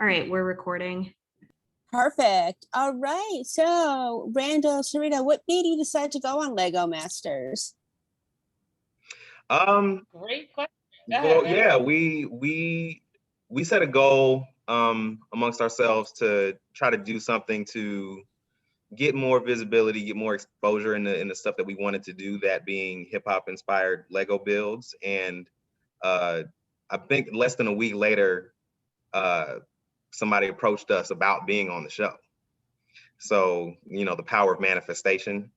All right, we're recording. Perfect. All right. So, Randall, Syreeta, what made you decide to go on Lego Masters? Great question. Well, yeah, we set a goal amongst ourselves to try to do something to get more visibility, get more exposure in the stuff that we wanted to do, that being hip hop inspired Lego builds. And I think less than a week later, somebody approached us about being on the show. So, the power of manifestation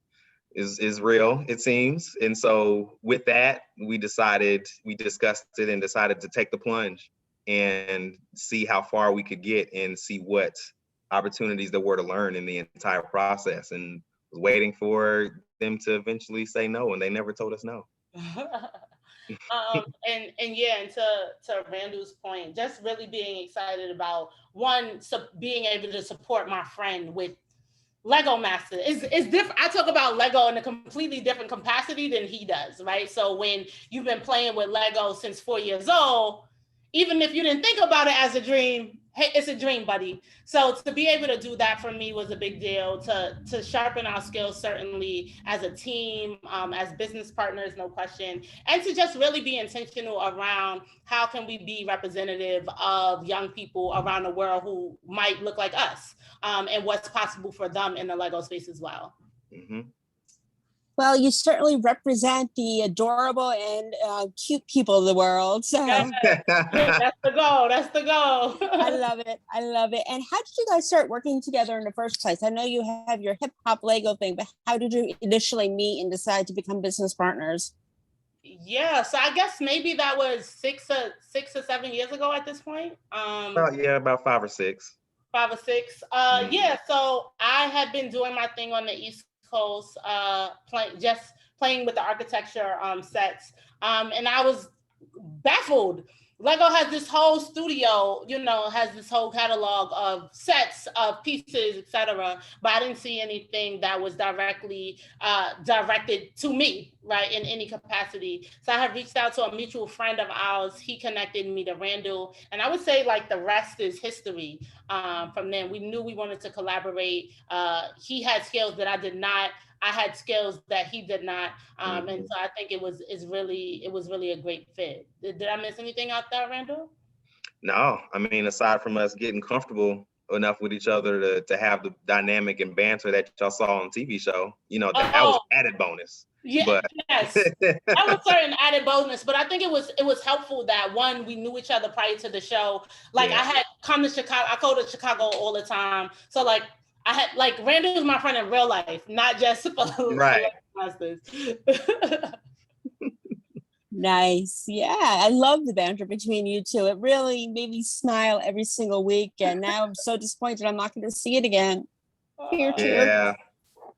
is real, it seems. And so with that, we discussed it and decided to take the plunge and see how far we could get and see what opportunities there were to learn in the entire process, and was waiting for them to eventually say no, and they never told us no. And to Randall's point, just really being excited about being able to support my friend with Lego Master is different. I talk about Lego in a completely different capacity than he does, right? So when you've been playing with Lego since 4 years old, even if you didn't think about it as a dream, hey, it's a dream, buddy. So to be able to do that for me was a big deal, to sharpen our skills, certainly as a team, as business partners, no question, and to just really be intentional around how can we be representative of young people around the world who might look like us, and what's possible for them in the Lego space as well. Mm-hmm. Well, you certainly represent the adorable and cute people of the world. So that's the goal. That's the goal. I love it. I love it. And how did you guys start working together in the first place? I know you have your hip hop Lego thing, but how did you initially meet and decide to become business partners? Yeah, so I guess maybe that was 6 or 7 years ago at this point. About 5 or 6. 5 or 6. Yeah, so I had been doing my thing on the East Coast, playing with the architecture sets, and I was baffled. Lego has this whole studio, has this whole catalog of sets, of pieces, etc. But I didn't see anything that was directly directed to me, right, in any capacity. So I had reached out to a mutual friend of ours. He connected me to Randall, and I would say like the rest is history. From then, we knew we wanted to collaborate. He had skills that I did not. I had skills that he did not, and so I think it was really a great fit. Did I miss anything out there, Randall? No, I mean, aside from us getting comfortable enough with each other to have the dynamic and banter that y'all saw on TV show, that was added bonus. Yeah, but... yes, that was certain added bonus. But I think it was helpful that we knew each other prior to the show. Like I had come to Chicago. I go to Chicago all the time, so like. I had Randall's my friend in real life, not just for right. Masters. Nice. Yeah, I love the banter between you two. It really made me smile every single week. And now I'm so disappointed I'm not going to see it again. Yeah,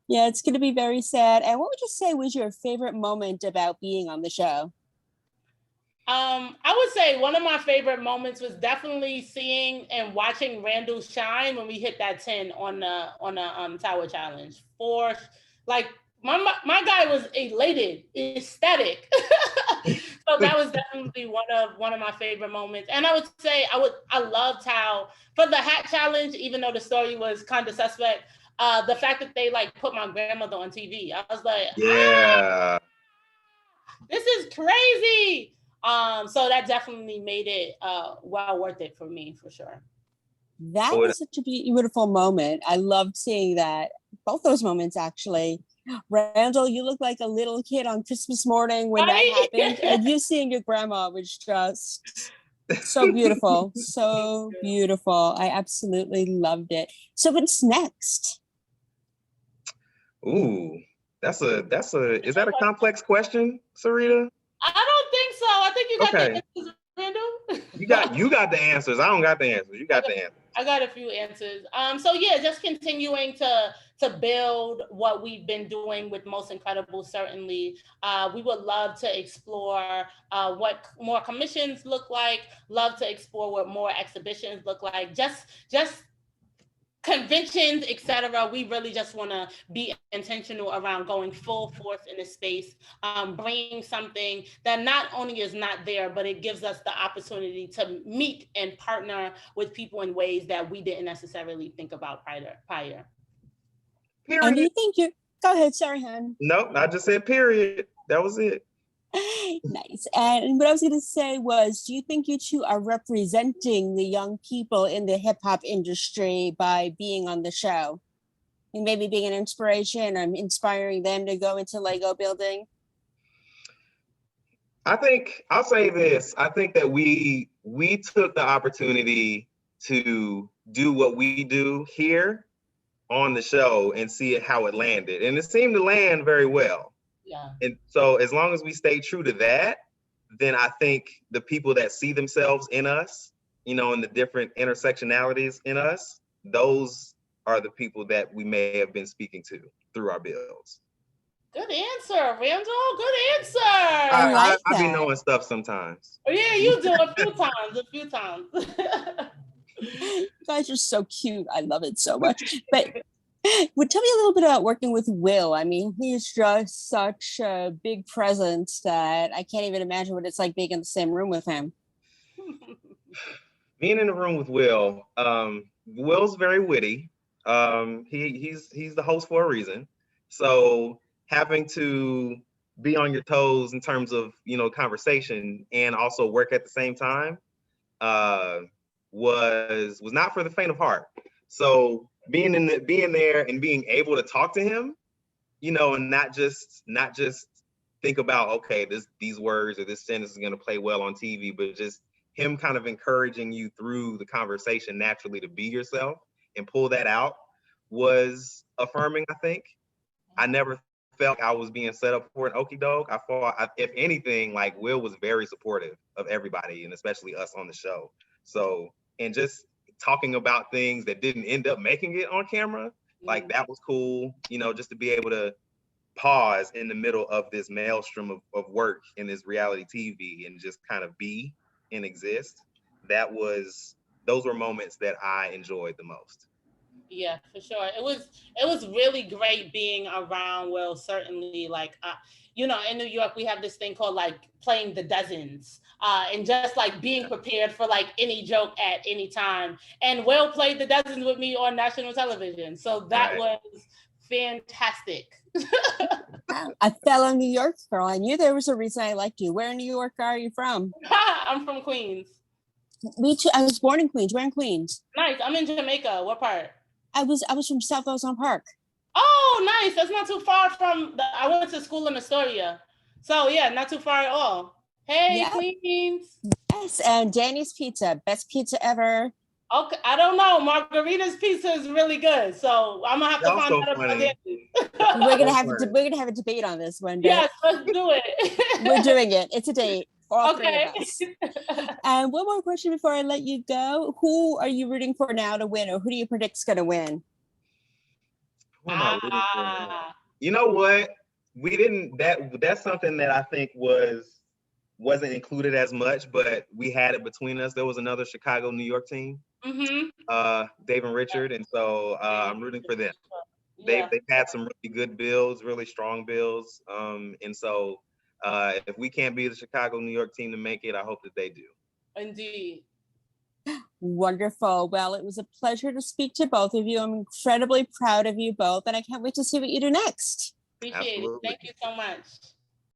it's going to be very sad. And what would you say was your favorite moment about being on the show? I would say one of my favorite moments was definitely seeing and watching Randall shine when we hit that 10 on the Tower Challenge. My guy was elated, ecstatic. So that was definitely one of my favorite moments. And I would say I loved how for the hat challenge, even though the story was kind of suspect, the fact that they put my grandmother on TV, I was like, this is crazy. So that definitely made it well worth it for me, for sure. That was such a beautiful moment. I loved seeing that. Both those moments, actually. Randall, you look like a little kid on Christmas morning when that happened. And you seeing your grandma was just so beautiful. So beautiful. I absolutely loved it. So what's next? Ooh, is that a complex question, Syreeta? I don't think so. I think you got the answers, Randall. You got the answers. I don't got the answers. You got the answers. I got a few answers. So yeah, just continuing to build what we've been doing with Most Incredible. Certainly, we would love to explore what more commissions look like. Love to explore what more exhibitions look like. Just conventions, etc. We really just want to be intentional around going full force in the space, bringing something that not only is not there, but it gives us the opportunity to meet and partner with people in ways that we didn't necessarily think about prior. Period. And do you think you go ahead, sorry, hon. No, I just said period. That was it. Nice. And what I was going to say was, do you think you two are representing the young people in the hip hop industry by being on the show? And maybe being an inspiration or inspiring them to go into Lego building? I think I'll say this. I think that we took the opportunity to do what we do here on the show and see how it landed. And it seemed to land very well. Yeah. And so as long as we stay true to that, then I think the people that see themselves in us, you know, in the different intersectionalities in us, those are the people that we may have been speaking to through our builds. Good answer, Randall. Good answer. I be knowing stuff sometimes. Oh, yeah, you do a few times. You guys are so cute. I love it so much. But tell me a little bit about working with Will. I mean, he's just such a big presence that I can't even imagine what it's like being in the same room with him. Being in the room with Will, Will's very witty. He's the host for a reason. So having to be on your toes in terms of, you know, conversation and also work at the same time was not for the faint of heart. So being there and being able to talk to him, you know, and not just think about, okay, these words or this sentence is going to play well on TV, but just him kind of encouraging you through the conversation naturally to be yourself and pull that out was affirming, I think. I never felt I was being set up for an okie doke. I thought, if anything, like Will was very supportive of everybody and especially us on the show. So, and just talking about things that didn't end up making it on camera, like that was cool, you know, just to be able to pause in the middle of this maelstrom of work in this reality TV and just kind of be and exist. Those were moments that I enjoyed the most. Yeah, for sure. It was really great being around Will, certainly. Like, you know, in New York, we have this thing called like playing the dozens and just like being prepared for like any joke at any time. And Will played the dozens with me on national television. So that was fantastic. A fellow New York girl. I knew there was a reason I liked you. Where in New York are you from? I'm from Queens. Me too. I was born in Queens. Where in Queens? Nice. I'm in Jamaica. What part? I was from South Ozone Park. Oh, nice. That's not too far from I went to school in Astoria. So yeah, not too far at all. Hey, yeah. Queens. Yes, and Danny's Pizza, best pizza ever. Okay, I don't know. Margarita's pizza is really good, so I'm gonna have to find out about Danny's. We're gonna have a debate on this one day. Yes, let's do it. We're doing it. It's a date. All okay. Three of us. And one more question before I let you go. Who are you rooting for now to win, or who do you predict is going to win? Who am I rooting for? You know what? We didn't. That's something that I think wasn't included as much, but we had it between us. There was another Chicago, New York team, Dave and Richard, and so I'm rooting for them. Yeah. They've had some really good builds, really strong builds, and so. If we can't be the Chicago, New York team to make it, I hope that they do. Indeed. Wonderful. Well, it was a pleasure to speak to both of you. I'm incredibly proud of you both, and I can't wait to see what you do next. Appreciate it. Thank you so much.